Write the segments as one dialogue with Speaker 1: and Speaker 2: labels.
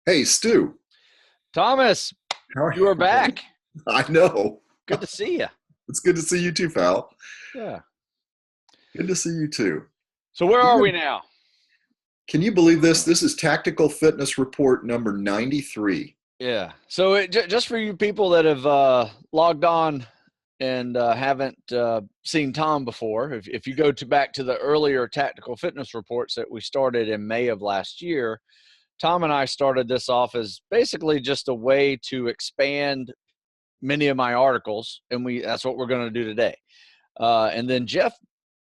Speaker 1: Hey, Stu.
Speaker 2: Thomas,
Speaker 1: How are
Speaker 2: you are
Speaker 1: you?
Speaker 2: back.
Speaker 1: I know.
Speaker 2: Good to see you.
Speaker 1: It's good to see you too, pal.
Speaker 2: Yeah.
Speaker 1: Good to see you too.
Speaker 2: So where are
Speaker 1: Yeah.
Speaker 2: we now?
Speaker 1: Can you believe this? This is Tactical Fitness Report number 93.
Speaker 2: Yeah. So just for you people that have logged on and haven't seen Tom before, if you go back to the earlier tactical fitness reports that we started in May of last year, Tom and I started this off as basically just a way to expand many of my articles, and that's what we're going to do today. And then Jeff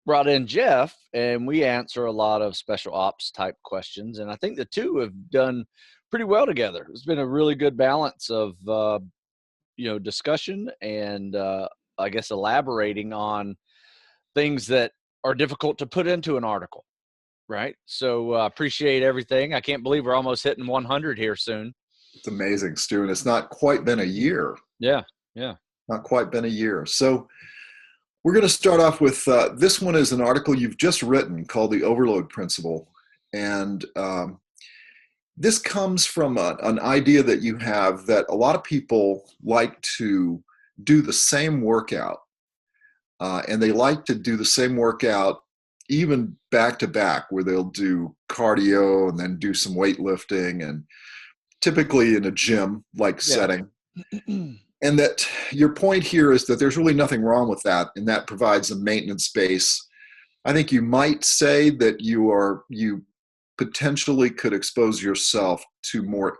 Speaker 2: brought in Jeff, and we answer a lot of special ops type questions. And I think the two have done pretty well together. It's been a really good balance of discussion and I guess elaborating on things that are difficult to put into an article. Right. So appreciate everything. I can't believe we're almost hitting 100 here soon.
Speaker 1: It's amazing, Stu, and it's not quite been a year.
Speaker 2: Yeah. Yeah.
Speaker 1: Not quite been a year. So we're going to start off with this one is an article you've just written called The Overload Principle. And this comes from an idea that you have that a lot of people like to do the same workout. And they like to do the same workout even back to back, where they'll do cardio and then do some weightlifting, and typically in a gym like
Speaker 2: Yeah.
Speaker 1: setting. And that your point here is that there's really nothing wrong with that, and that provides a maintenance base. I think you might say that you potentially could expose yourself to more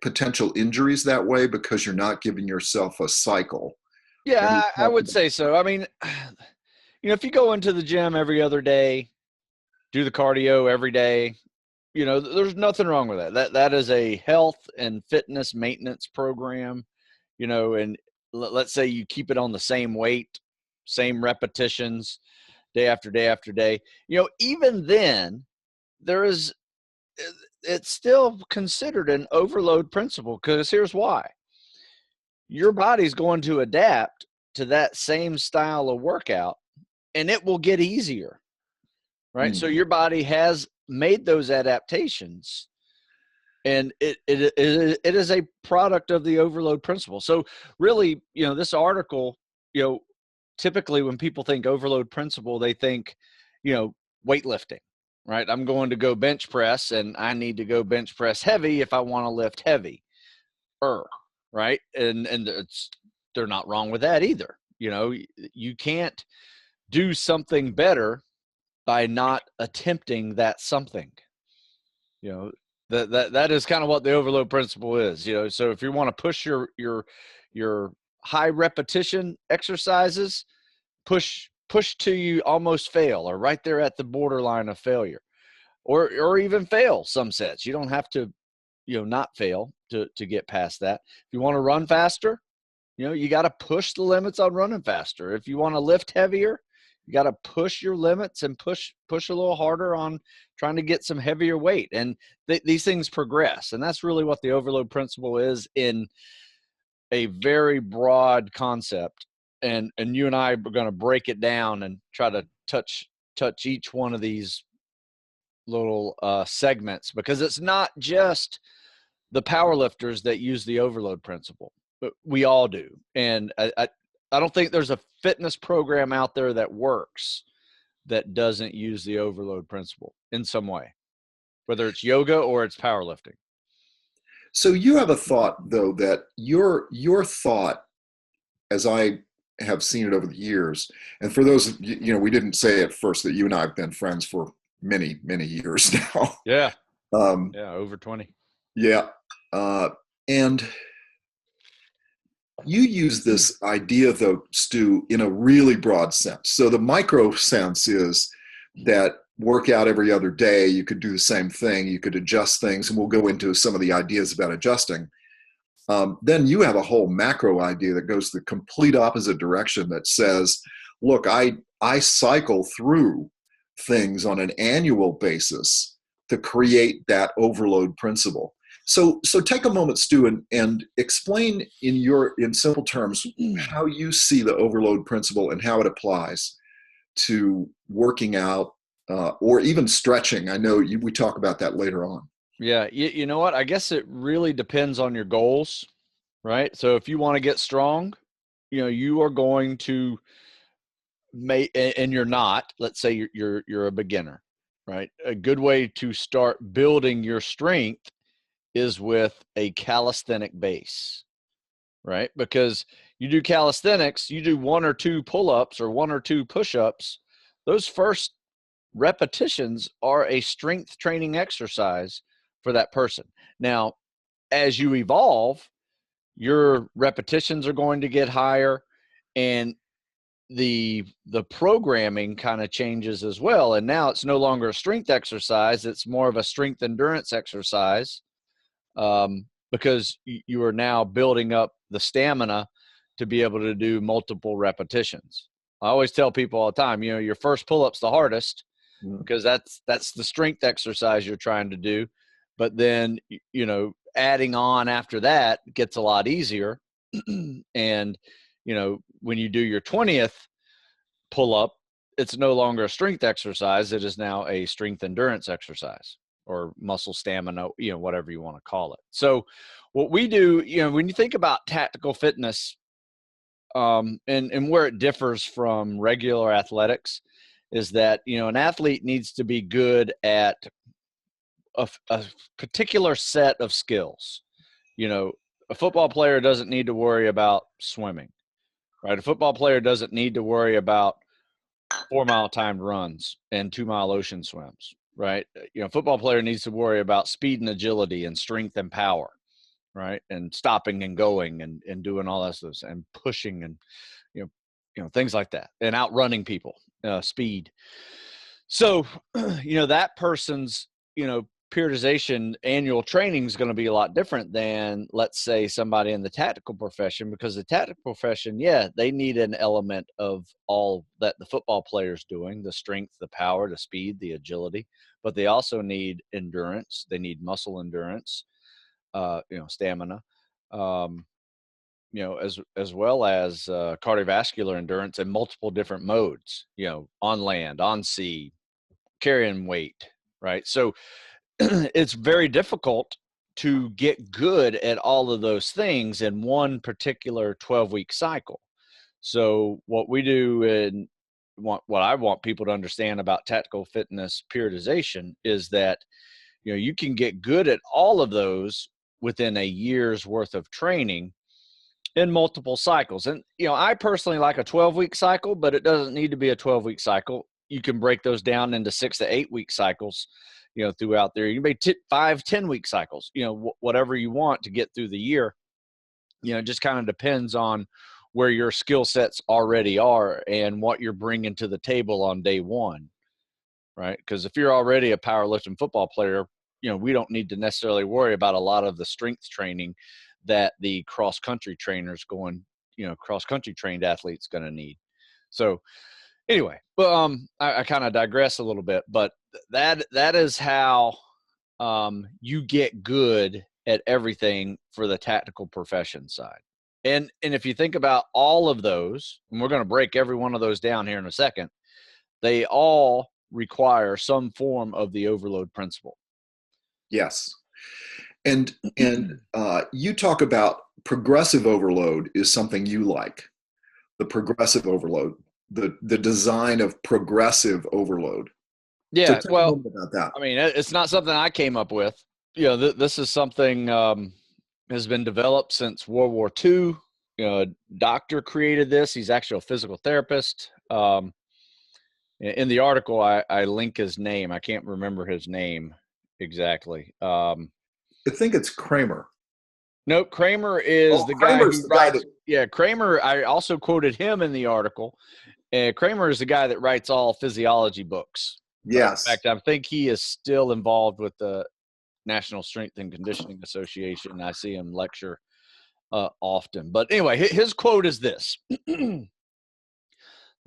Speaker 1: potential injuries that way because you're not giving yourself a cycle. And we
Speaker 2: Yeah, I
Speaker 1: talked
Speaker 2: would
Speaker 1: about,
Speaker 2: say so. I mean, if you go into the gym every other day, do the cardio every day, there's nothing wrong with that. That is a health and fitness maintenance program, and let's say you keep it on the same weight, same repetitions, day after day after day. Even then, there is it's still considered an overload principle, because here's why. Your body's going to adapt to that same style of workout, and it will get easier, right? So
Speaker 1: hmm.
Speaker 2: your body has made those adaptations, and it is a product of the overload principle. So really, this article, typically when people think overload principle, they think, weightlifting, right? I'm going to go bench press, and I need to go bench press heavy if I want to lift heavy, right? And they're not wrong with that either. You can't do something better by not attempting that something. You know that is kind of what the overload principle is. So if you want to push your high repetition exercises, push till you almost fail, or right there at the borderline of failure, or even fail some sets. You don't have to not fail to get past that. If you want to run faster, you got to push the limits on running faster. If you want to lift heavier, you got to push your limits and push a little harder on trying to get some heavier weight. And these things progress. And that's really what the overload principle is in a very broad concept. And you and I are going to break it down and try to touch each one of these little segments, because it's not just the powerlifters that use the overload principle, but we all do. And I don't think there's a fitness program out there that works that doesn't use the overload principle in some way, whether it's yoga or it's powerlifting.
Speaker 1: So you have a thought though that your thought, as I have seen it over the years, and for those we didn't say at first that you and I have been friends for many years now.
Speaker 2: Yeah.
Speaker 1: um,
Speaker 2: Yeah. Over 20.
Speaker 1: yeah, uh, and you use this idea though, Stu, in a really broad sense. So the micro sense is that work out every other day. You could do the same thing. You could adjust things, and we'll go into some of the ideas about adjusting. Then you have a whole macro idea that goes the complete opposite direction, that says, look, I cycle through things on an annual basis to create that overload principle. So take a moment, Stu, and explain in simple terms how you see the overload principle and how it applies to working out or even stretching. I know we talk about that later on.
Speaker 2: Yeah. You know what? I guess it really depends on your goals, right? So if you want to get strong, you are going to and you're not, let's say you're a beginner, right? A good way to start building your strength is with a calisthenic base, right? Because you do calisthenics, you do one or two pull-ups or one or two push-ups, those first repetitions are a strength training exercise for that person. Now, as you evolve, your repetitions are going to get higher, and the programming kind of changes as well. And now it's no longer a strength exercise, it's more of a strength endurance exercise, because you are now building up the stamina to be able to do multiple repetitions. I always tell people all the time, your first pull-up's the hardest, because that's the strength exercise you're trying to do. But then, adding on after that gets a lot easier. And, when you do your 20th pull up, it's no longer a strength exercise. It is now a strength endurance exercise or muscle stamina, whatever you want to call it. So what we do, when you think about tactical fitness, and where it differs from regular athletics is that, an athlete needs to be good at a particular set of skills. A football player doesn't need to worry about swimming, right? A football player doesn't need to worry about 4-mile timed runs and 2-mile ocean swims, right? Football player needs to worry about speed and agility and strength and power, right? And stopping and going and doing all that stuff and pushing and, you know, things like that, and outrunning people, speed. So, that person's, periodization annual training is going to be a lot different than, let's say, somebody in the tactical profession, because the tactical profession, yeah, they need an element of all that the football player's doing, the strength, the power, the speed, the agility, but they also need endurance. They need muscle endurance, stamina, um, as well as cardiovascular endurance in multiple different modes, on land, on sea, carrying weight, right? So it's very difficult to get good at all of those things in one particular 12-week cycle. So what we do, and what I want people to understand about tactical fitness periodization, is that you can get good at all of those within a year's worth of training in multiple cycles. And I personally like a 12-week cycle, but it doesn't need to be a 12-week cycle. You can break those down into 6 to 8-week cycles, throughout there. You can make 5, 10-week cycles, whatever you want to get through the year. It just kind of depends on where your skill sets already are and what you're bringing to the table on day one, right? Because if you're already a powerlifting football player, we don't need to necessarily worry about a lot of the strength training that the cross country trainers cross country trained athletes going to need. So anyway, but I kind of digress a little bit, but that is how you get good at everything for the tactical profession side. And if you think about all of those, and we're going to break every one of those down here in a second, they all require some form of the overload principle.
Speaker 1: Yes. And you talk about progressive overload is something you like. The progressive overload, the design of progressive overload. So
Speaker 2: Yeah,
Speaker 1: tell me a
Speaker 2: well,
Speaker 1: little bit about that.
Speaker 2: I mean, it's not something I came up with. This is something has been developed since World War II. A doctor created this. He's actually a physical therapist. In the article, I link his name. I can't remember his name exactly.
Speaker 1: I think it's Kramer.
Speaker 2: Nope, Kramer is
Speaker 1: Oh,
Speaker 2: the guy
Speaker 1: Kramer's
Speaker 2: who
Speaker 1: the guy that.
Speaker 2: writes. Yeah, Kramer. I also quoted him in the article. Kramer is the guy that writes all physiology books. In
Speaker 1: Yes.
Speaker 2: fact, I think he is still involved with the National Strength and Conditioning Association. I see him lecture often. But anyway, his quote is this: "The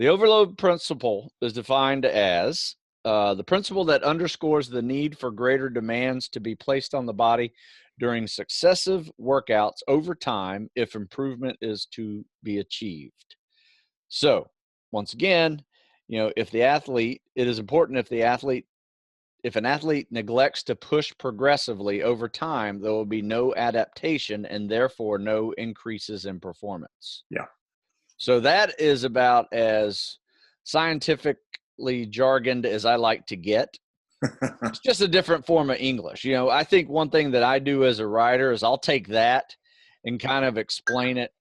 Speaker 2: overload principle is defined as the principle that underscores the need for greater demands to be placed on the body during successive workouts over time if improvement is to be achieved." So, once again, it is important if the athlete if an athlete neglects to push progressively over time, there will be no adaptation and therefore no increases in performance.
Speaker 1: Yeah.
Speaker 2: So that is about as scientifically jargoned as I like to get. It's just a different form of English. You know, I think one thing that I do as a writer is I'll take that and kind of explain it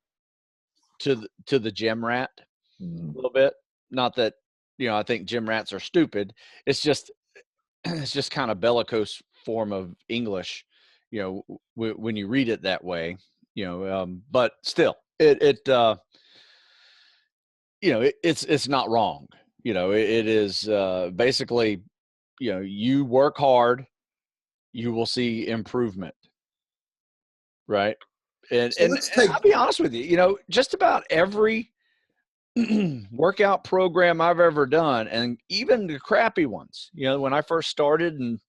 Speaker 2: to the gym rat a little bit. Not that, you know, I think gym rats are stupid. It's just kind of bellicose form of English, you know, when you read it that way, you know, but still you know, it's not wrong. You know, it is basically, you know, you work hard, you will see improvement. Right.
Speaker 1: So
Speaker 2: And
Speaker 1: let's take
Speaker 2: I'll be honest with you, you know, just about every workout program I've ever done, and even the crappy ones, you know, when I first started, and,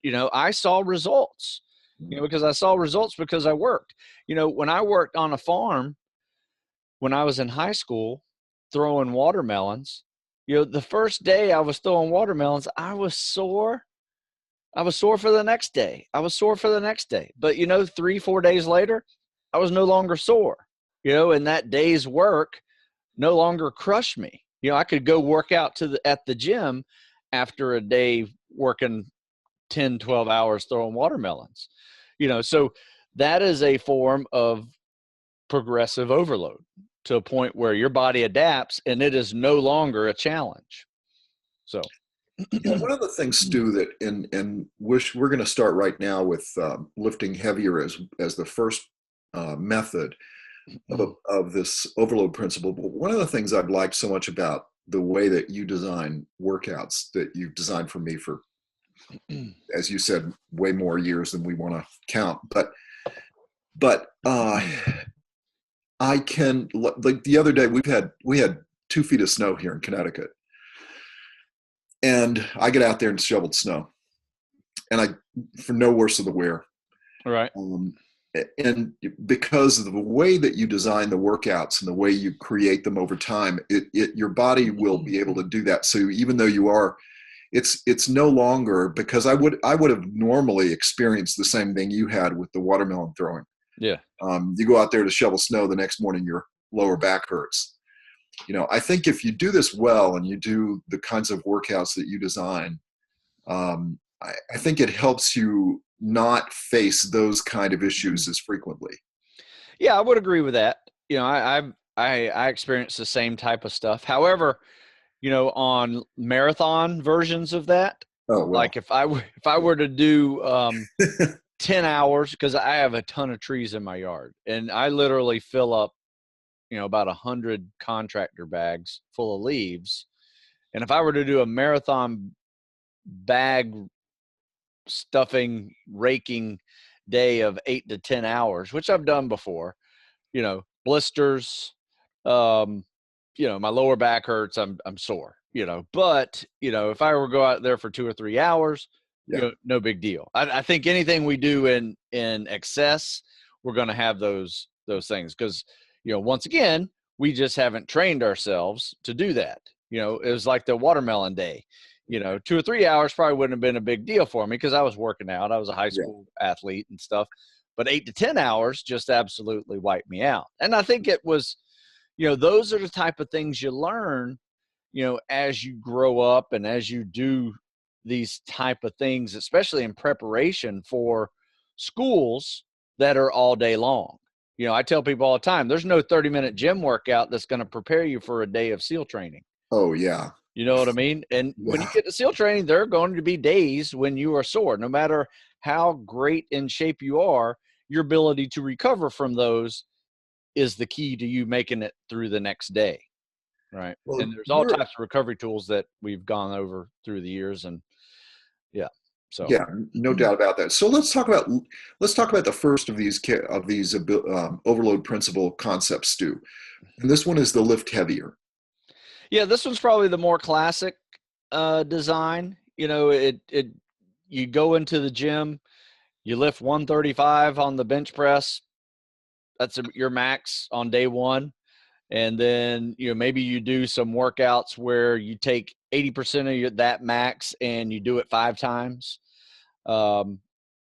Speaker 2: you know, I saw results, you know, because I saw results because I worked. You know, when I worked on a farm, when I was in high school throwing watermelons, you know, the first day I was throwing watermelons, I was sore. I was sore for the next day. I was sore for the next day. But, you know, 3, 4 days later, I was no longer sore, you know, and that day's work no longer crushed me. You know, I could go work out at the gym after a day working 10, 12 hours throwing watermelons, you know, so that is a form of progressive overload to a point where your body adapts and it is no longer a challenge. So
Speaker 1: Yeah, one of the things, Stu, that and wish we're going to start right now with lifting heavier as the first method of this overload principle. But one of the things I've liked so much about the way that you design workouts that you've designed for me for, as you said, way more years than we want to count. But I can, like the other day we had 2 feet of snow here in Connecticut, and I get out there and shoveled snow, and I for no worse of the wear.
Speaker 2: all right.
Speaker 1: And because of the way that you design the workouts and the way you create them over time, your body will be able to do that. So even though you are, it's no longer, because I would have normally experienced the same thing you had with the watermelon throwing.
Speaker 2: Yeah.
Speaker 1: You go out there to shovel snow, the next morning your lower back hurts. You know, I think if you do this well and you do the kinds of workouts that you design, I think it helps you not face those kind of issues as frequently.
Speaker 2: Yeah, I would agree with that. You know, I experienced the same type of stuff. However, you know, on marathon versions of that,
Speaker 1: Oh well.
Speaker 2: like if I were to do 10 hours, because I have a ton of trees in my yard, and I literally fill up, you know, about 100 contractor bags full of leaves. And if I were to do a marathon bag stuffing, raking day of 8 to 10 hours, which I've done before, you know, blisters, um, you know, my lower back hurts, I'm sore, you know, but, you know, if I were to go out there for 2 or 3 hours, you
Speaker 1: Yeah.
Speaker 2: know, no big deal. I think anything we do in excess, we're going to have those things. Cause, you know, once again, we just haven't trained ourselves to do that. You know, it was like the watermelon day, you know, 2 or 3 hours probably wouldn't have been a big deal for me because I was working out. I was a high
Speaker 1: Yeah.
Speaker 2: school athlete and stuff, but 8 to 10 hours just absolutely wiped me out. And I think it was, you know, those are the type of things you learn, you know, as you grow up and as you do these type of things, especially in preparation for schools that are all day long. You know, I tell people all the time, there's no 30-minute gym workout that's going to prepare you for a day of SEAL training.
Speaker 1: Oh yeah.
Speaker 2: You know what I mean? And when you
Speaker 1: Yeah.
Speaker 2: get to SEAL training, there are going to be days when you are sore. No matter how great in shape you are, your ability to recover from those is the key to you making it through the next day. Right.
Speaker 1: Well,
Speaker 2: And there's all types of recovery tools that we've gone over through the years. And yeah, so
Speaker 1: yeah, no doubt about that. So let's talk about the first of these overload principle concepts, Stu. And this one is the lift heavier.
Speaker 2: yeah, this one's probably the more classic design. You know, you go into the gym, you lift 135 on the bench press. That's your max on day one. And then, you know, maybe you do some workouts where you take 80% of that max and you do it 5 times. Do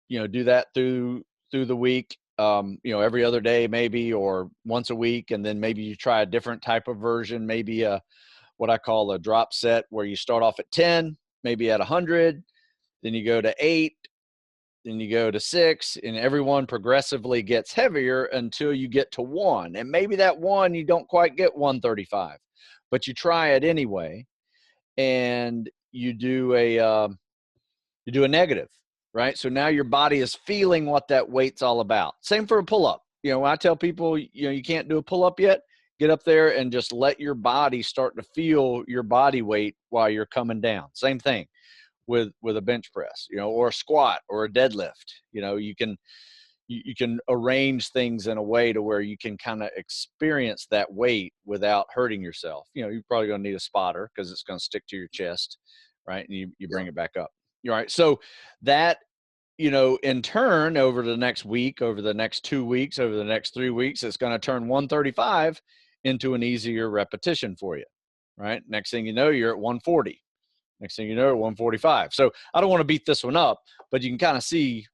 Speaker 2: that through the week, every other day maybe, or once a week. And then maybe you try a different type of version, maybe what I call a drop set, where you start off at 10, maybe at 100, then you go to 8, then you go to 6, and everyone progressively gets heavier until you get to 1. And maybe that 1, you don't quite get 135, but you try it anyway. And you do a negative, right? So now your body is feeling what that weight's all about. Same for a pull-up. When I tell people, you can't do a pull-up yet, get up there and just let your body start to feel your body weight while you're coming down. Same thing with a bench press, or a squat or a deadlift. You can arrange things in a way to where you can kind of experience that weight without hurting yourself. You're probably going to need a spotter because it's going to stick to your chest, right? And you bring it back up. All right. So that, in turn, over the next week, over the next 2 weeks, over the next 3 weeks, it's going to turn 135 into an easier repetition for you, right? Next thing you know, you're at 140. Next thing you know, 145. So I don't want to beat this one up, but you can kind of see,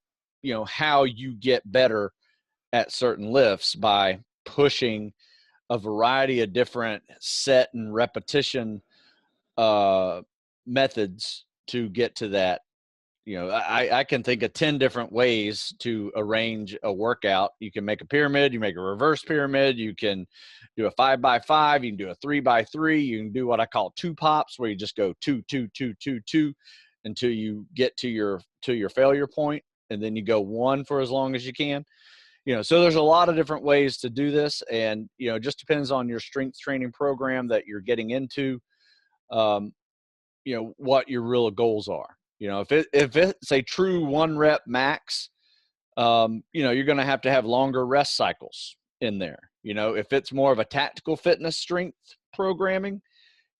Speaker 2: how you get better at certain lifts by pushing a variety of different set and repetition methods to get to that. I can think of 10 different ways to arrange a workout. You can make a pyramid, you make a reverse pyramid, you can do a 5x5, you can do a 3x3, you can do what I call 2 pops, where you just go 2, 2, 2, 2, 2 until you get to your failure point, and then you go 1 for as long as you can. So there's a lot of different ways to do this, and it just depends on your strength training program that you're getting into, what your real goals are. If it's a true 1 rep max, you're going to have longer rest cycles in there. If it's more of a tactical fitness strength programming,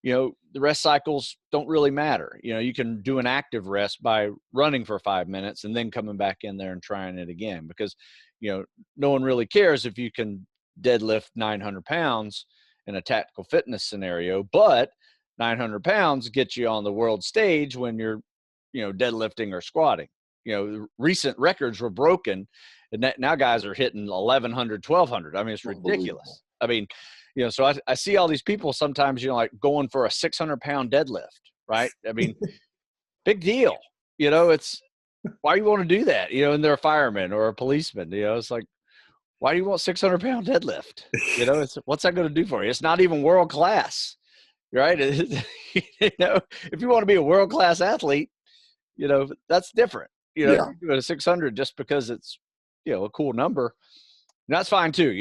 Speaker 2: the rest cycles don't really matter. You can do an active rest by running for 5 minutes and then coming back in there and trying it again, because, no one really cares if you can deadlift 900 pounds in a tactical fitness scenario, but 900 pounds gets you on the world stage when you're, deadlifting or squatting. Recent records were broken, and now guys are hitting 1100, 1200. I mean, it's ridiculous. I mean, so I see all these people sometimes, like going for a 600-pound deadlift, right? I mean, big deal. It's, why do you want to do that? And they're a fireman or a policeman. It's like, why do you want 600-pound deadlift? It's, what's that going to do for you? It's not even world class, right? If you want to be a world class athlete, that's different. You're doing a 600 just because it's, a cool number. And that's fine too.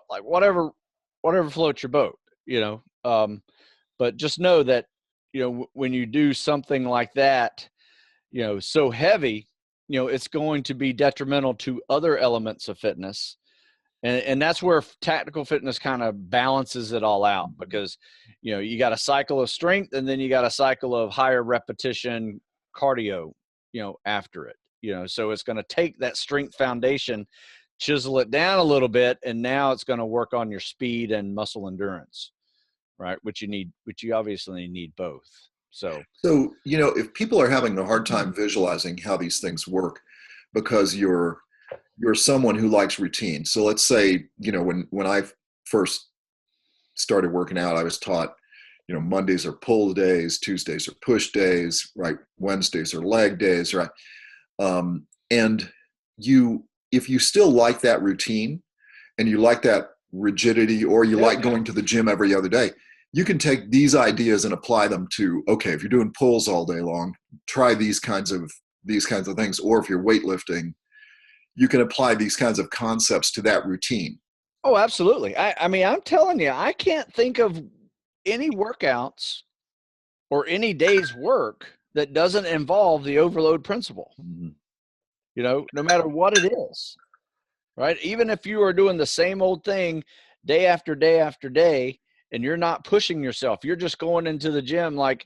Speaker 2: Like whatever floats your boat. But just know that, when you do something like that, so heavy, it's going to be detrimental to other elements of fitness. And that's where tactical fitness kind of balances it all out, because, you got a cycle of strength, and then you got a cycle of higher repetition cardio, after it, so it's going to take that strength foundation, chisel it down a little bit, and now it's going to work on your speed and muscle endurance, right? Which you obviously need both. So,
Speaker 1: if people are having a hard time visualizing how these things work, because you're someone who likes routine. So let's say, when I first started working out, I was taught, Mondays are pull days, Tuesdays are push days, right? Wednesdays are leg days, right? And if you still like that routine and you like that rigidity, or you like going to the gym every other day, you can take these ideas and apply them to, okay, if you're doing pulls all day long, try these kinds of things. Or if you're weightlifting, you can apply these kinds of concepts to that routine.
Speaker 2: Oh, absolutely. I mean, I'm telling you, I can't think of any workouts or any day's work that doesn't involve the overload principle.
Speaker 1: Mm-hmm.
Speaker 2: No matter what it is, right? Even if you are doing the same old thing day after day after day, and you're not pushing yourself, you're just going into the gym. Like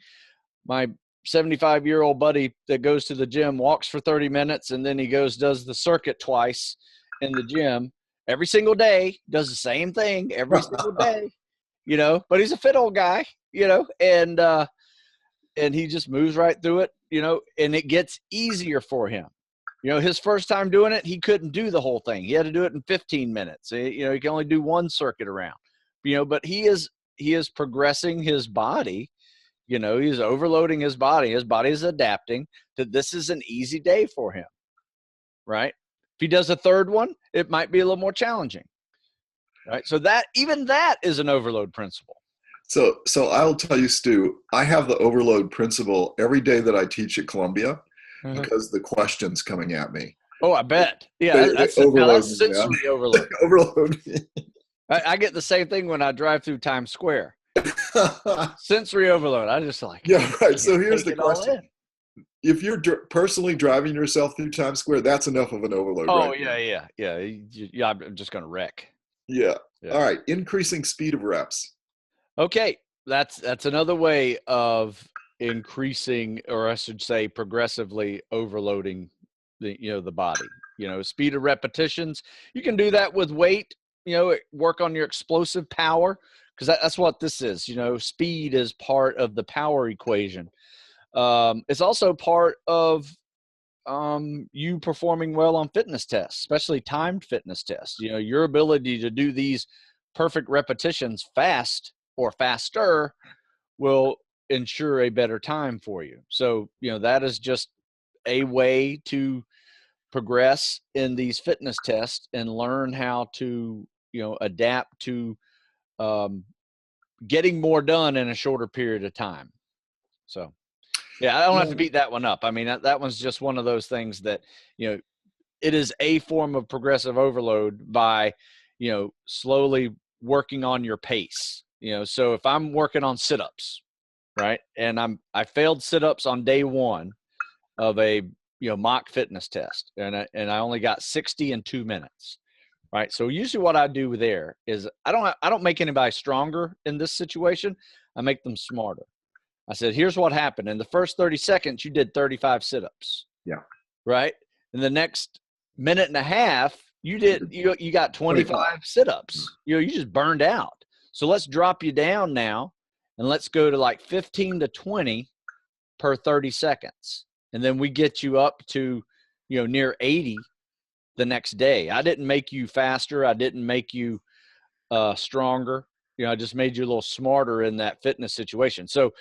Speaker 2: my 75-year-old buddy that goes to the gym, walks for 30 minutes, and then he does the circuit twice in the gym every single day, does the same thing every single day, but he's a fit old guy, and and he just moves right through it, and it gets easier for him. His first time doing it, he couldn't do the whole thing. He had to do it in 15 minutes. He can only do one circuit around, but he is progressing his body. He's overloading his body. His body is adapting to this is an easy day for him, right? If he does a third one, it might be a little more challenging, right? So even that is an overload principle.
Speaker 1: So I'll tell you, Stu, I have the overload principle every day that I teach at Columbia because the questions coming at me.
Speaker 2: Oh, I bet. Yeah, that's sensory overload.
Speaker 1: Overload.
Speaker 2: I get the same thing when I drive through Times Square. Sensory overload. I just
Speaker 1: yeah, right. So here's the question. If you're personally driving yourself through Times Square, that's enough of an overload.
Speaker 2: Oh,
Speaker 1: right?
Speaker 2: Yeah. I'm just going to wreck.
Speaker 1: Yeah. All right. Increasing speed of reps.
Speaker 2: Okay. That's another way of increasing, or I should say progressively overloading the body. Speed of repetitions. You can do that with weight, work on your explosive power, because that's what this is. Speed is part of the power equation. It's also part of you performing well on fitness tests, especially timed fitness tests. Your ability to do these perfect repetitions fast or faster will ensure a better time for you. So, that is just a way to progress in these fitness tests and learn how to, adapt to getting more done in a shorter period of time. So, yeah, I don't have to beat that one up. I mean, that one's just one of those things that, it is a form of progressive overload by, slowly working on your pace. So if I'm working on sit-ups, right, and I failed sit-ups on day one of a mock fitness test, and I only got 60 in 2 minutes, right? So usually what I do there is I don't make anybody stronger in this situation. I make them smarter. I said, here's what happened. In the first 30 seconds, you did 35 sit-ups.
Speaker 1: Yeah.
Speaker 2: Right. In the next minute and a half, you got 25 sit-ups. You just burned out. So let's drop you down now, and let's go to like 15 to 20 per 30 seconds. And then we get you up to, near 80 the next day. I didn't make you faster. I didn't make you stronger. I just made you a little smarter in that fitness situation. So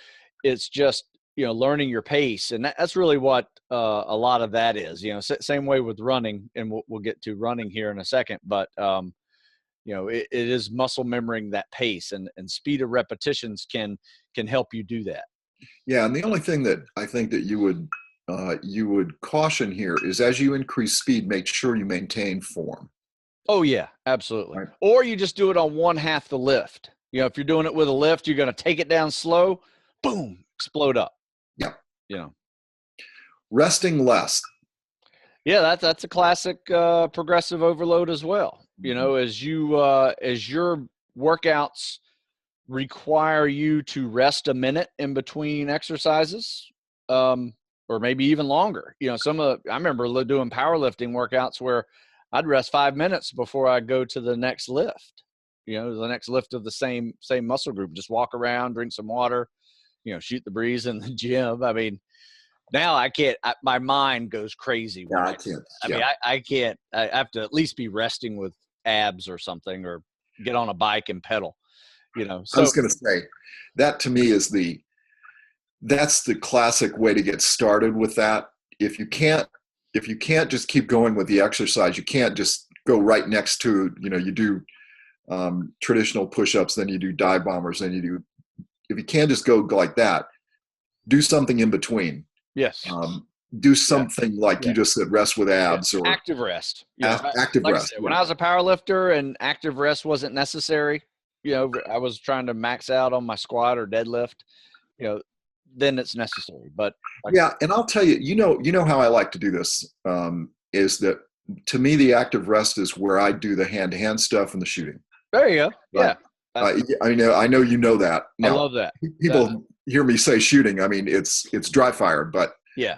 Speaker 2: it's just, learning your pace. And that's really what a lot of that is, same way with running, and we'll get to running here in a second, but it is muscle memorizing that pace, and speed of repetitions can help you do that.
Speaker 1: Yeah. And the only thing that I think that you would caution here is, as you increase speed, make sure you maintain form.
Speaker 2: Oh yeah, absolutely.
Speaker 1: Right.
Speaker 2: Or you just do it on one half the lift. If you're doing it with a lift, you're going to take it down slow, boom, explode up.
Speaker 1: Yeah. Resting less.
Speaker 2: Yeah, that's a classic progressive overload as well. As your workouts require you to rest a minute in between exercises, or maybe even longer. I remember doing powerlifting workouts where I'd rest 5 minutes before I go to the next lift. The next lift of the same muscle group. Just walk around, drink some water, shoot the breeze in the gym. I mean, now I can't. My mind goes crazy.
Speaker 1: Yeah, I can't.
Speaker 2: I can't. I have to at least be resting with abs or something, or get on a bike and pedal. So
Speaker 1: I was going to say that, to me, that's the classic way to get started with that. If you can't just keep going with the exercise, you can't just go right next to, you do traditional push-ups, then you do dive bombers, then you do. If you can't just go like that, do something in between.
Speaker 2: Yes.
Speaker 1: Do something like you just said, rest with abs, or
Speaker 2: active rest.
Speaker 1: Active rest.
Speaker 2: When I was a power lifter and active rest wasn't necessary, I was trying to max out on my squat or deadlift, then it's necessary. But
Speaker 1: and I'll tell you, you know how I like to do this, is that, to me, the active rest is where I do the hand-to-hand stuff and the shooting.
Speaker 2: There you go.
Speaker 1: Right?
Speaker 2: Yeah.
Speaker 1: I know you know that. Now,
Speaker 2: I love that.
Speaker 1: People hear me say shooting. I mean, it's dry fire, but
Speaker 2: yeah.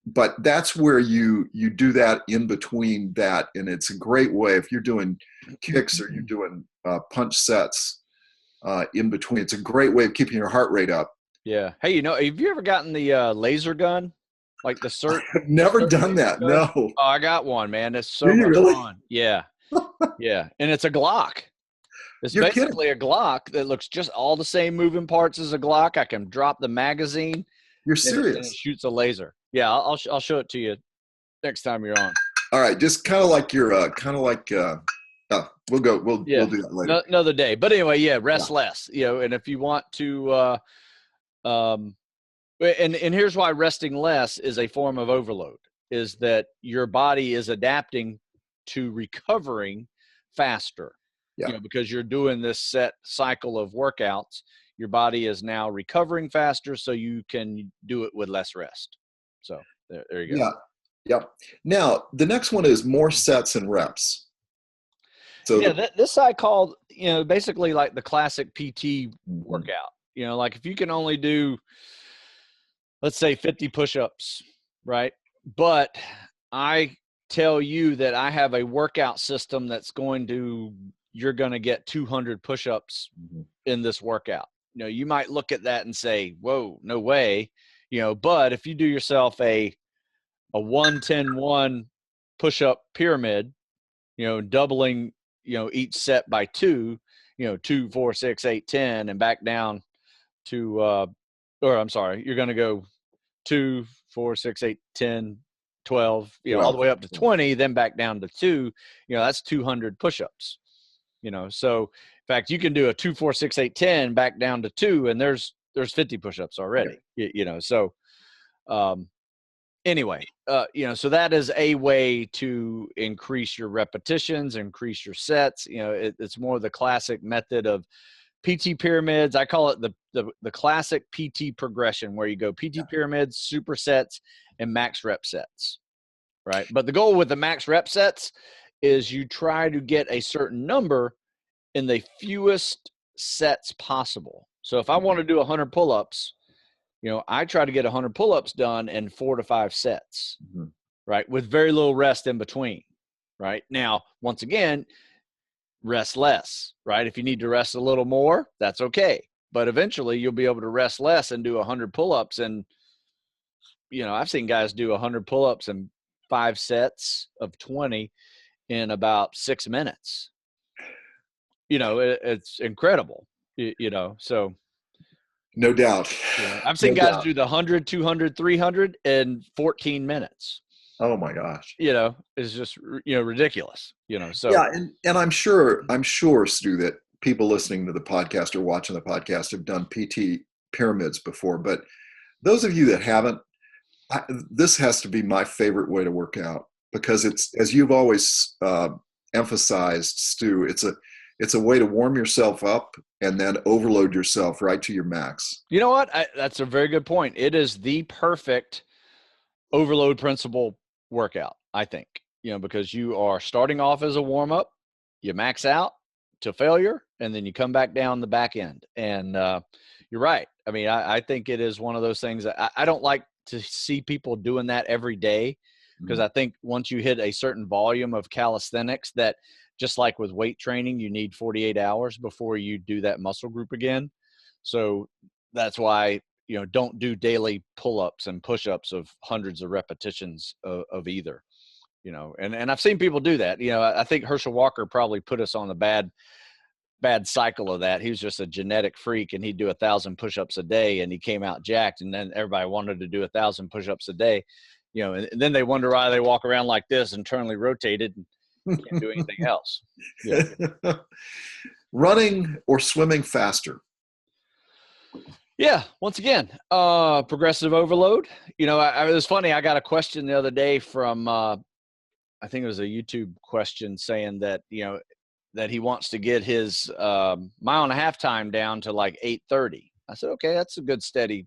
Speaker 1: But that's where you do that in between that, and it's a great way if you're doing kicks or you're doing punch sets in between. It's a great way of keeping your heart rate up
Speaker 2: Yeah. Hey, have you ever gotten the laser gun? Like the
Speaker 1: I've never
Speaker 2: CERT
Speaker 1: done
Speaker 2: laser
Speaker 1: that.
Speaker 2: gun?
Speaker 1: No.
Speaker 2: Oh, I got one, man. It's
Speaker 1: Do
Speaker 2: so
Speaker 1: you
Speaker 2: much
Speaker 1: really?
Speaker 2: fun. Yeah. Yeah. And it's a Glock. It's
Speaker 1: You're kidding.
Speaker 2: basically a Glock that looks just all the same moving parts as a Glock. I can drop the magazine
Speaker 1: You're
Speaker 2: and it
Speaker 1: serious.
Speaker 2: shoots a laser. Yeah, I'll show it to you next time you're on.
Speaker 1: All right. Just kind of like your, we'll
Speaker 2: Yeah,
Speaker 1: do that later.
Speaker 2: no, another day. But anyway, yeah,
Speaker 1: Yeah.
Speaker 2: rest less. And if you want to, um, and here's why resting less is a form of overload: is that your body is adapting to recovering faster.
Speaker 1: Yeah.
Speaker 2: Because you're doing this set cycle of workouts, your body is now recovering faster, so you can do it with less rest. So there you go.
Speaker 1: Yeah. Yep. Now, the next one is more sets and reps. So
Speaker 2: Yeah, this I called, basically like the classic PT
Speaker 1: Mhm.
Speaker 2: workout. Like if you can only do, let's say 50 push-ups, right? But I tell you that I have a workout system you're going to get 200 push-ups
Speaker 1: Mhm.
Speaker 2: in this workout. You might look at that and say, whoa, no way. But if you do yourself a 1-10-1 push-up pyramid, doubling, each set by 2, 2, 4, 6, 8, 10, and back down to, or I'm sorry, you're going to go 2, 4, 6, 8, 10, 12, all the
Speaker 1: 12.
Speaker 2: way up to 20, then back down to 2, that's 200 push-ups, so in fact, you can do a 2, 4, 6, 8, 10 back down to 2, and there's 50 push-ups
Speaker 1: Yeah.
Speaker 2: already, so, anyway, so that is a way to increase your repetitions, increase your sets. It's more the classic method of PT pyramids. I call it the classic PT progression, where you go PT pyramids, supersets, and max rep sets, right? But the goal with the max rep sets is you try to get a certain number in the fewest sets possible. So if I want to do 100 pull-ups, I try to get 100 pull-ups done in 4 to 5 sets,
Speaker 1: Mhm.
Speaker 2: right? With very little rest in between, right? Now, once again, rest less, right? If you need to rest a little more, that's okay. But eventually you'll be able to rest less and do 100 pull-ups. And, I've seen guys do 100 pull-ups in 5 sets of 20 in about 6 minutes. It's incredible, so
Speaker 1: No doubt.
Speaker 2: I've seen
Speaker 1: No
Speaker 2: guys
Speaker 1: doubt.
Speaker 2: do the 100, 200, 300 in 14 minutes.
Speaker 1: Oh my gosh.
Speaker 2: Is just, ridiculous, so.
Speaker 1: Yeah, and I'm sure, Stu, that people listening to the podcast or watching the podcast have done PT pyramids before. But those of you that haven't, this has to be my favorite way to work out, because it's, as you've always emphasized, Stu, it's a way to warm yourself up and then overload yourself right to your max.
Speaker 2: You know what? That's a very good point. It is the perfect overload principle workout, I think, because you are starting off as a warm up, you max out to failure, and then you come back down the back end. And you're right. I mean, I think it is one of those things that I don't like to see people doing that every day, because
Speaker 1: Mhm.
Speaker 2: I think once you hit a certain volume of calisthenics, that just like with weight training, you need 48 hours before you do that muscle group again. So that's why, don't do daily pull-ups and push-ups of hundreds of repetitions of either, and I've seen people do that. I think Herschel Walker probably put us on the bad cycle of that. He was just a genetic freak, and he'd do 1,000 push-ups a day, and he came out jacked, and then everybody wanted to do 1,000 push-ups a day, and then they wonder why they walk around like this, internally rotated, and can't do anything else. Yeah.
Speaker 1: Running or swimming faster?
Speaker 2: Yeah. Once again, progressive overload. It was funny. I got a question the other day from, I think it was a YouTube question, saying that, that he wants to get his mile and a half time down to like 8:30. I said, okay, that's a good steady,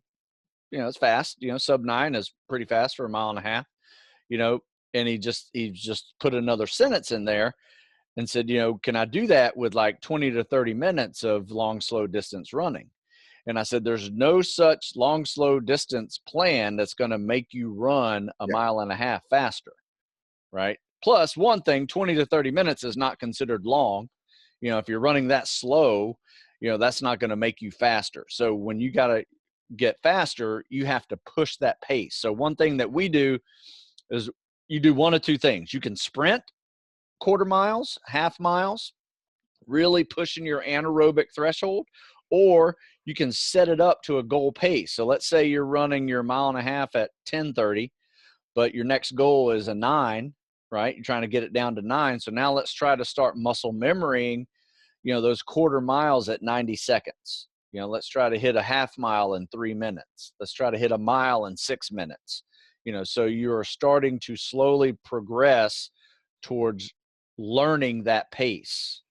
Speaker 2: it's fast. Sub 9 is pretty fast for a mile and a half, you know, and he just put another sentence in there and said, can I do that with like 20 to 30 minutes of long, slow distance running? And I said, there's no such long, slow distance plan that's going to make you run a
Speaker 1: Yeah.
Speaker 2: mile and a half faster, right? Plus, one thing, 20 to 30 minutes is not considered long. If you're running that slow, that's not going to make you faster. So when you got to get faster, you have to push that pace. So one thing that we do is you do one of two things. You can sprint quarter miles, half miles, really pushing your anaerobic threshold, or you can set it up to a goal pace. So let's say you're running your mile and a half at 10:30, but your next goal is a 9, right? You're trying to get it down to 9. So now let's try to start muscle memorying, those quarter miles at 90 seconds. Let's try to hit a half mile in 3 minutes. Let's try to hit a mile in 6 minutes. So you're starting to slowly progress towards learning that pace.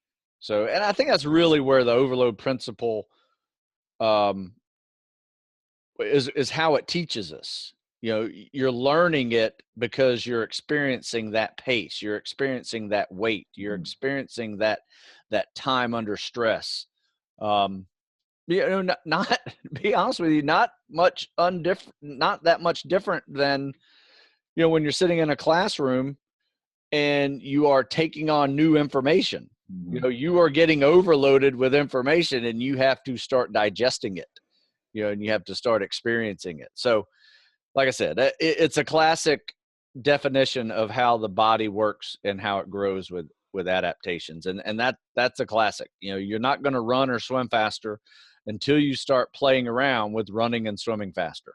Speaker 2: So, and I think that's really where the overload principle is how it teaches us. You're learning it because you're experiencing that pace, you're experiencing that weight, you're experiencing that time under stress. Not be honest with you, not that much different than when you're sitting in a classroom and you are taking on new information. You are getting overloaded with information and you have to start digesting it, and you have to start experiencing it. So like I said, it's a classic definition of how the body works and how it grows with adaptations. And that's a classic. You're not going to run or swim faster until you start playing around with running and swimming faster.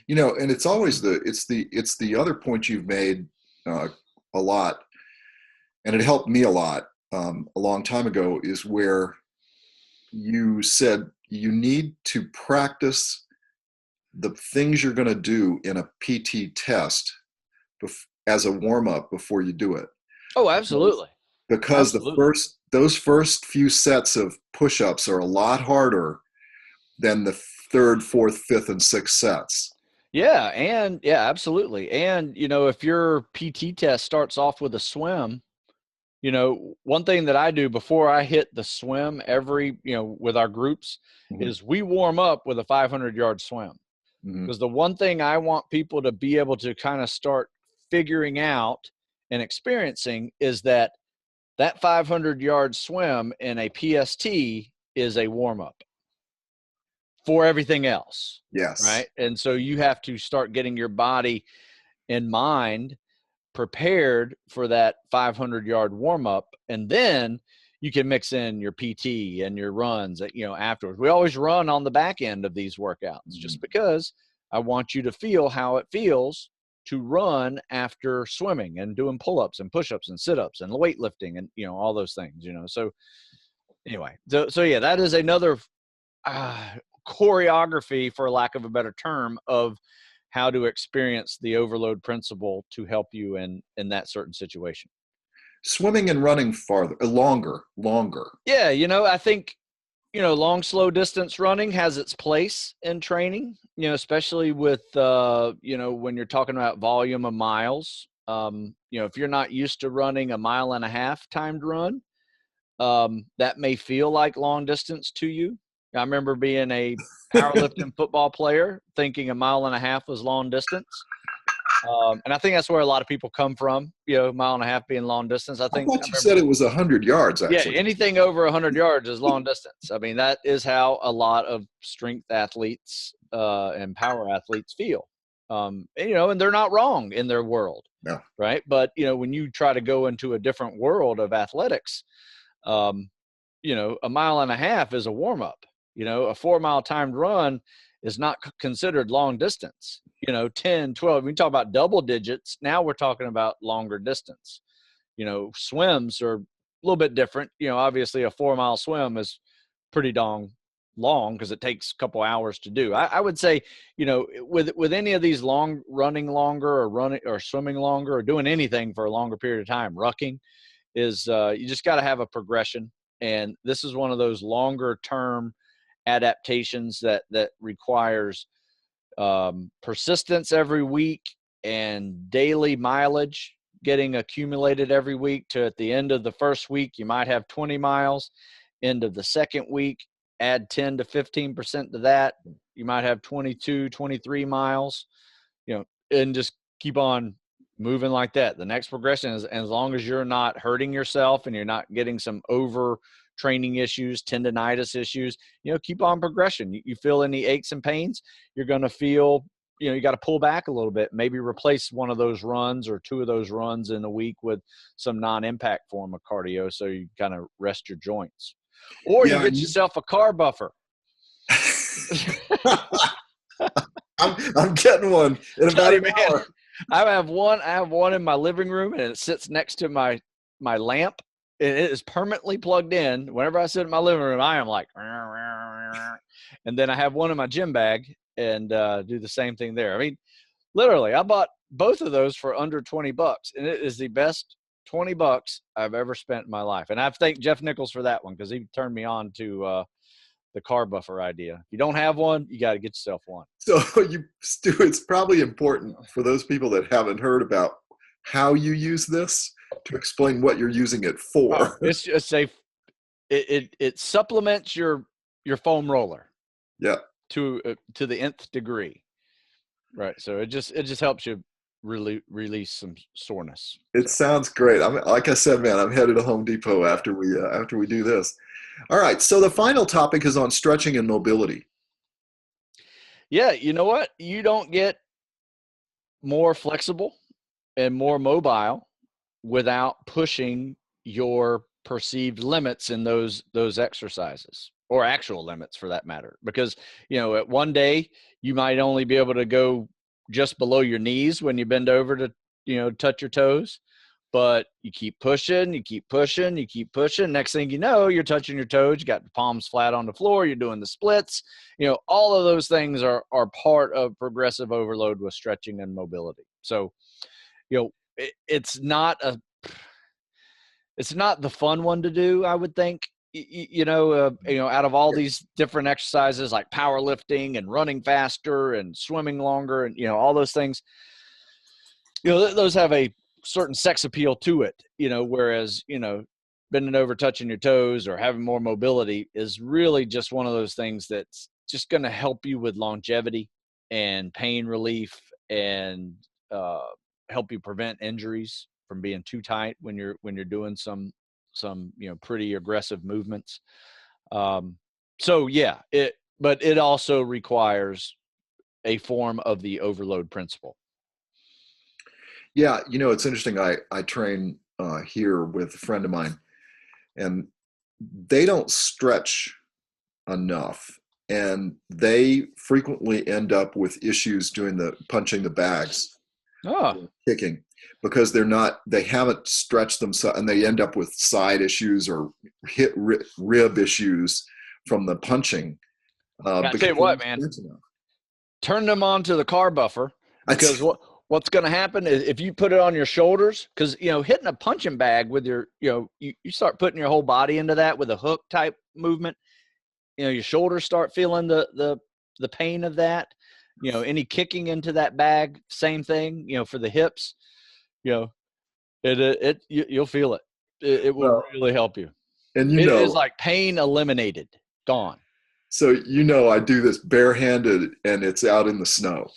Speaker 1: And it's always it's the other point you've made a lot, and it helped me a lot a long time ago, is where you said you need to practice the things you're going to do in a PT test as a warm-up before you do it.
Speaker 2: Oh, absolutely.
Speaker 1: Because
Speaker 2: absolutely.
Speaker 1: those first few sets of push-ups are a lot harder than the third, fourth, fifth, and sixth sets.
Speaker 2: Yeah, absolutely. And if your PT test starts off with a swim, one thing that I do before I hit the swim with our groups is we warm up with a 500-yard swim. Because the one thing I want people to be able to kind of start figuring out and experiencing is that 500-yard swim in a PST is a warm-up for everything else.
Speaker 1: Yes.
Speaker 2: Right. And so you have to start getting your body and mind prepared for that 500-yard warm-up, and then you can mix in your PT and your runs afterwards. We always run on the back end of these workouts just because I want you to feel how it feels to run after swimming and doing pull-ups and push-ups and sit-ups and weightlifting and all those things. So anyway, so yeah, that is another choreography, for lack of a better term, of how to experience the overload principle to help you in that certain situation.
Speaker 1: Swimming and running longer.
Speaker 2: Yeah. I think, long, slow distance running has its place in training, especially with, when you're talking about volume of miles. If you're not used to running a 1.5 mile timed run, that may feel like long distance to you. I remember being a powerlifting football player thinking 1.5 miles was long distance. And I think that's where a lot of people come from, 1.5 miles being long distance. I
Speaker 1: thought you said it was 100 yards, actually.
Speaker 2: Yeah, anything over 100 yards is long distance. I mean, that is how a lot of strength athletes and power athletes feel. And they're not wrong in their world.
Speaker 1: No.
Speaker 2: Right. But, when you try to go into a different world of athletics, 1.5 miles is a warm up. A 4 mile timed run is not considered long distance. 10, 12, we talk about double digits. Now we're talking about longer distance. Swims are a little bit different. Obviously a 4 mile swim is pretty dang long because it takes a couple hours to do. I would say, with any of these running longer or swimming longer or doing anything for a longer period of time, rucking is you just got to have a progression. And this is one of those longer term adaptations that requires persistence every week and daily mileage getting accumulated every week to at the end of the first week, you might have 20 miles. End of the second week, add 10 to 15% to that. You might have 22, 23 miles, and just keep on moving like that. The next progression is, as long as you're not hurting yourself and you're not getting some over training issues, tendonitis issues, keep on progression. You feel any aches and pains, you're going to feel, you got to pull back a little bit, maybe replace one of those runs or two of those runs in a week with some non-impact form of cardio, so you kind of rest your joints. Or you get yourself a car buffer.
Speaker 1: I'm getting one in about an hour.
Speaker 2: I have one in my living room, and it sits next to my lamp, and it is permanently plugged in. Whenever I sit in my living room, I am like, and then I have one in my gym bag and do the same thing there. I mean, literally, I bought both of those for under $20, and it is the best $20 I've ever spent in my life. And I thank Jeff Nichols for that one, because he turned me on to the car buffer idea. If you don't have one, you got to get yourself one.
Speaker 1: So Stu, it's probably important for those people that haven't heard about how you use this to explain what you're using it for.
Speaker 2: It's just it supplements your foam roller.
Speaker 1: Yeah.
Speaker 2: To the nth degree. Right. So it just helps you really release some soreness.
Speaker 1: It sounds great. Like I said, man, I'm headed to Home Depot after we do this. All right. So the final topic is on stretching and mobility.
Speaker 2: Yeah. You know what? You don't get more flexible and more mobile without pushing your perceived limits in those exercises, or actual limits for that matter. Because, at one day you might only be able to go just below your knees when you bend over to, touch your toes, but you keep pushing, you keep pushing, you keep pushing. Next thing you know, you're touching your toes, you got the palms flat on the floor, you're doing the splits. All of those things are part of progressive overload with stretching and mobility. So, it's not the fun one to do, I would think. Out of all these different exercises like powerlifting and running faster and swimming longer and, all those things, those have a certain sex appeal to it, whereas, bending over, touching your toes or having more mobility is really just one of those things that's just going to help you with longevity and pain relief and help you prevent injuries from being too tight when you're doing some pretty aggressive movements. So yeah, but it also requires a form of the overload principle.
Speaker 1: Yeah, it's interesting. I train here with a friend of mine, and they don't stretch enough, and they frequently end up with issues punching the bags, kicking, because they haven't stretched themselves, and they end up with side issues or rib issues from the punching.
Speaker 2: I tell you what, man, turn them on to the car buffer, because what's going to happen is if you put it on your shoulders, because, hitting a punching bag with your, you start putting your whole body into that with a hook type movement, your shoulders start feeling the pain of that. Any kicking into that bag, same thing, for the hips, you'll feel it. It will really help you. And it is like pain eliminated, gone.
Speaker 1: So, I do this barehanded, and it's out in the snow.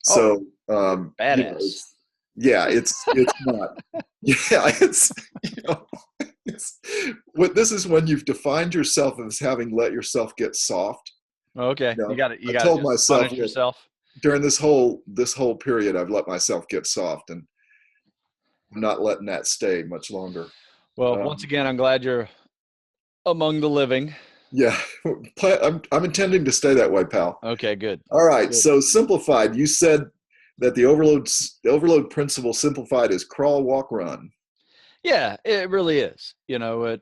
Speaker 1: So,
Speaker 2: badass.
Speaker 1: It's not. Yeah, this is when you've defined yourself as having let yourself get soft.
Speaker 2: Okay, you got it.
Speaker 1: I told myself
Speaker 2: yourself
Speaker 1: during this whole period, I've let myself get soft, and I'm not letting that stay much longer.
Speaker 2: Well, once again, I'm glad you're among the living.
Speaker 1: Yeah, I'm intending to stay that way, pal.
Speaker 2: Okay, good.
Speaker 1: All right,
Speaker 2: good. So
Speaker 1: Simplified, you said that the overload principle simplified is crawl, walk, run.
Speaker 2: Yeah, it really is. I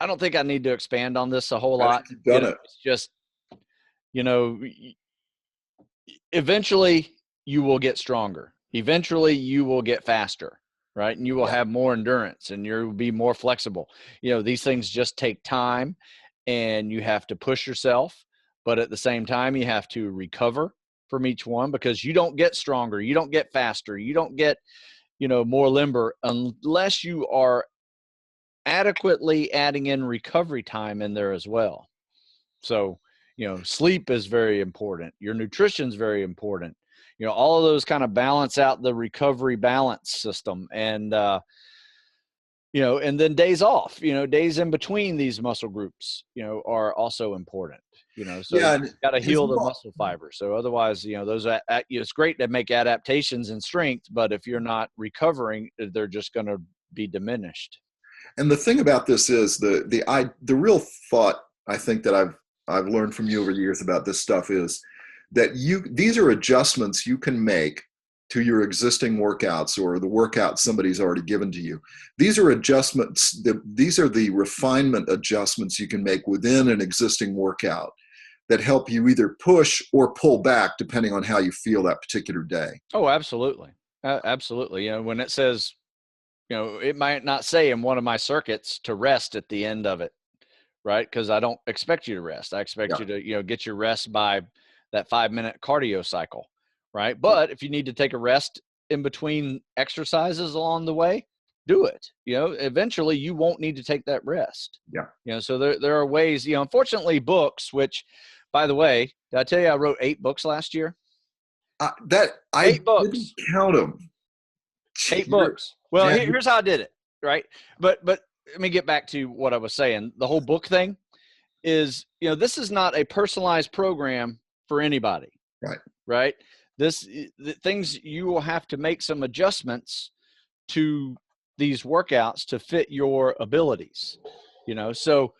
Speaker 2: don't think I need to expand on this a whole lot.
Speaker 1: You've done it.
Speaker 2: It's just, eventually you will get stronger. Eventually you will get faster, right? And you will have more endurance, and you'll be more flexible. These things just take time, and you have to push yourself, but at the same time you have to recover from each one, because you don't get stronger, you don't get faster, you don't get, more limber unless you are adequately adding in recovery time in there as well. So, sleep is very important. Your nutrition is very important. All of those kind of balance out the recovery balance system. And and then days off, days in between these muscle groups, are also important, so
Speaker 1: Yeah,
Speaker 2: you
Speaker 1: and
Speaker 2: got to
Speaker 1: as
Speaker 2: heal the
Speaker 1: well.
Speaker 2: muscle fiber. So otherwise, it's great to make adaptations in strength, but if you're not recovering, they're just going to be diminished.
Speaker 1: And the thing about this is the real thought I think that I've learned from you over the years about this stuff is that these are adjustments you can make to your existing workouts or the workout somebody's already given to you. These are adjustments. These are the refinement adjustments you can make within an existing workout that help you either push or pull back depending on how you feel that particular day.
Speaker 2: Oh, absolutely. Absolutely. When it says, it might not say in one of my circuits to rest at the end of it, right? Because I don't expect you to rest. I expect
Speaker 1: Yeah.
Speaker 2: you to, get your rest by that 5-minute cardio cycle, right? But if you need to take a rest in between exercises along the way, do it. Eventually you won't need to take that rest.
Speaker 1: Yeah.
Speaker 2: So there are ways, unfortunately books, which, by the way, did I tell you I wrote 8 books last year?
Speaker 1: That I
Speaker 2: 8 books.
Speaker 1: didn't count them.
Speaker 2: 8 books. Well,
Speaker 1: Man,
Speaker 2: here's how I did it, right? But let me get back to what I was saying. The whole book thing is, this is not a personalized program for anybody, right? The things you will have to make some adjustments to these workouts to fit your abilities, so,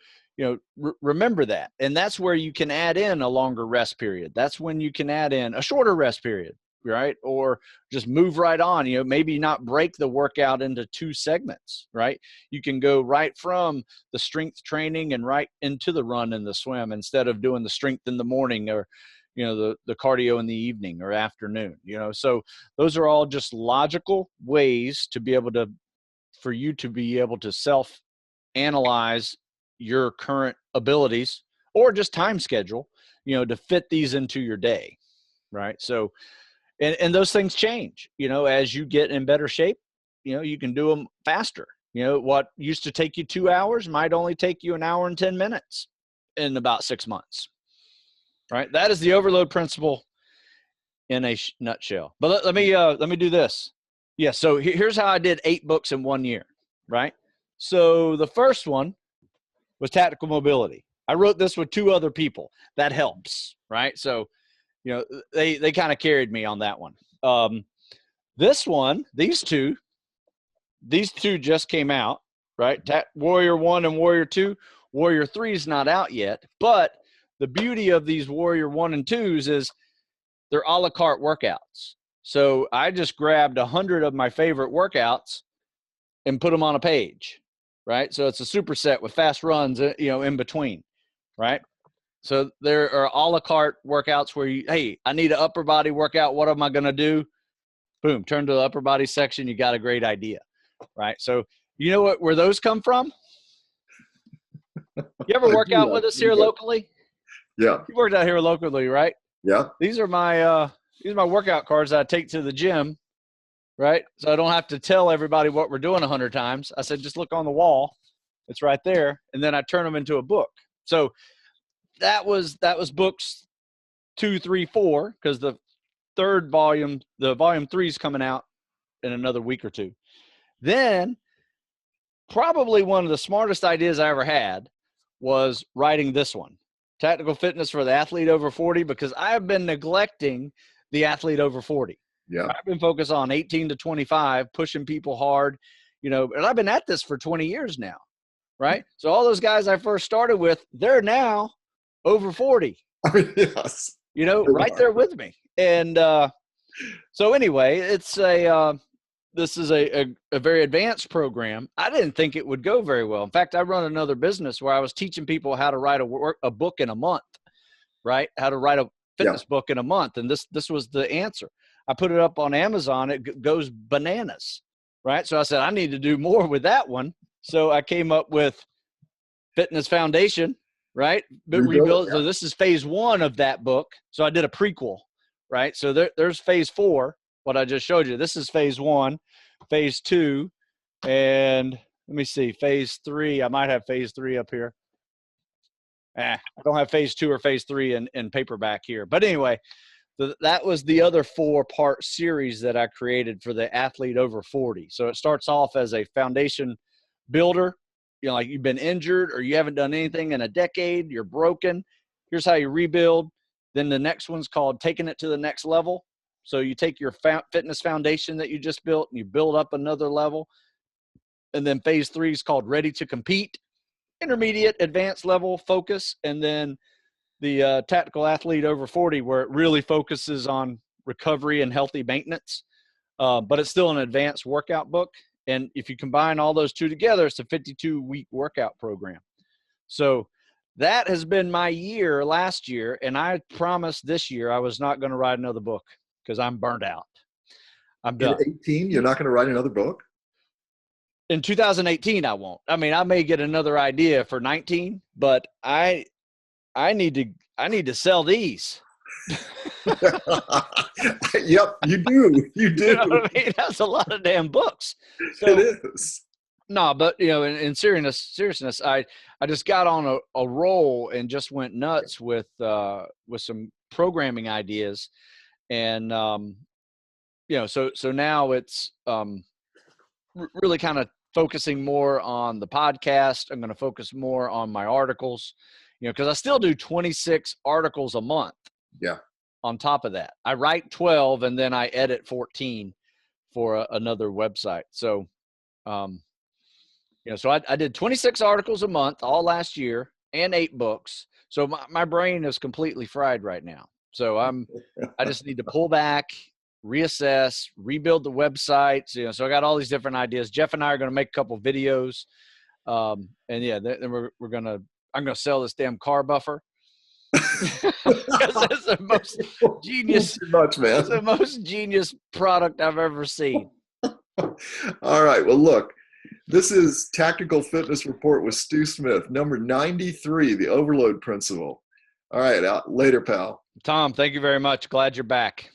Speaker 2: remember that. And that's where you can add in a longer rest period. That's when you can add in a shorter rest period, right? Or just move right on, maybe not break the workout into 2 segments, right? You can go right from the strength training and right into the run and the swim instead of doing the strength in the morning or, the cardio in the evening or afternoon, so those are all just logical ways to be able to, for you to be able to self analyze your current abilities or just time schedule, to fit these into your day. Right. So, and those things change, as you get in better shape, you can do them faster. What used to take you 2 hours might only take you 1 hour and 10 minutes in about 6 months. Right. That is the overload principle in a nutshell. But let me do this. Yeah. So here's how I did 8 books in 1 year. Right. So the first one was tactical mobility. I wrote this with 2 other people. That helps. Right. So, they kind of carried me on that one. This one, these two just came out, right? Warrior 1 and Warrior 2. Warrior 3 is not out yet, but the beauty of these Warrior 1 and 2s is they're a la carte workouts. So I just grabbed 100 of my favorite workouts and put them on a page, right? So it's a superset with fast runs, in between, right? So there are a la carte workouts where hey, I need an upper body workout. What am I going to do? Boom, turn to the upper body section. You got a great idea, right? So you know where those come from? You ever work out with us here locally?
Speaker 1: Yeah.
Speaker 2: You worked out here locally, right?
Speaker 1: Yeah.
Speaker 2: These are my workout cards that I take to the gym, right? So I don't have to tell everybody what we're doing 100 times. I said, just look on the wall. It's right there. And then I turn them into a book. So that was books 2, 3, 4, because the third volume, the volume 3 is coming out in another week or 2. Then probably one of the smartest ideas I ever had was writing this one, Tactical Fitness for the Athlete Over 40, because I have been neglecting the athlete over 40.
Speaker 1: Yeah.
Speaker 2: I've been focused on 18 to 25, pushing people hard, and I've been at this for 20 years now, right? So all those guys I first started with, they're now over 40.
Speaker 1: I mean, yes.
Speaker 2: Right there with me. And so anyway, it's this is a very advanced program. I didn't think it would go very well. In fact, I run another business where I was teaching people how to write a book in a month, right? How to write a fitness book in a month. And this was the answer. I put it up on Amazon. It goes bananas, right? So I said, I need to do more with that one. So I came up with Fitness Foundation, right? But rebuild. So this is phase 1 of that book. So I did a prequel, right? So there's phase 4, what I just showed you. This is phase 1, phase 2, and let me see, phase 3. I might have phase 3 up here. I don't have phase 2 or phase 3 in paperback here. But anyway, that was the other 4-part series that I created for the athlete over 40. So it starts off as a foundation builder, like you've been injured or you haven't done anything in a decade, you're broken. Here's how you rebuild. Then the next one's called taking it to the next level. So you take your fitness foundation that you just built and you build up another level. And then phase 3 is called ready to compete, intermediate, advanced level, focus. And then the tactical athlete over 40, where it really focuses on recovery and healthy maintenance. But it's still an advanced workout book. And if you combine all those two together, it's a 52-week workout program. So that has been my year last year. And I promised this year I was not going to write another book because I'm burned out. I'm done.
Speaker 1: In 18, you're not going to write another book?
Speaker 2: In 2018, I won't. I mean, I may get another idea for 19, but I need to sell these.
Speaker 1: Yep, you do. You do.
Speaker 2: You know what I mean? That's a lot of damn books. So,
Speaker 1: it is.
Speaker 2: No, but in seriousness, I just got on a roll and just went nuts with some programming ideas, and so now it's really kind of focusing more on the podcast. I'm going to focus more on my articles, because I still do 26 articles a month.
Speaker 1: Yeah.
Speaker 2: On top of that, I write 12 and then I edit 14 for another website. So, so I did 26 articles a month all last year and 8 books. So my brain is completely fried right now. So I just need to pull back, reassess, rebuild the website. So I got all these different ideas. Jeff and I are going to make a couple videos. Then I'm going to sell this damn car buffer. Because that's the most genius.
Speaker 1: Too much, man.
Speaker 2: It's the most genius product I've ever seen.
Speaker 1: All right. Well, look, this is Tactical Fitness Report with Stu Smith, number 93, the overload principle. All right. Later, pal.
Speaker 2: Tom, thank you very much. Glad you're back.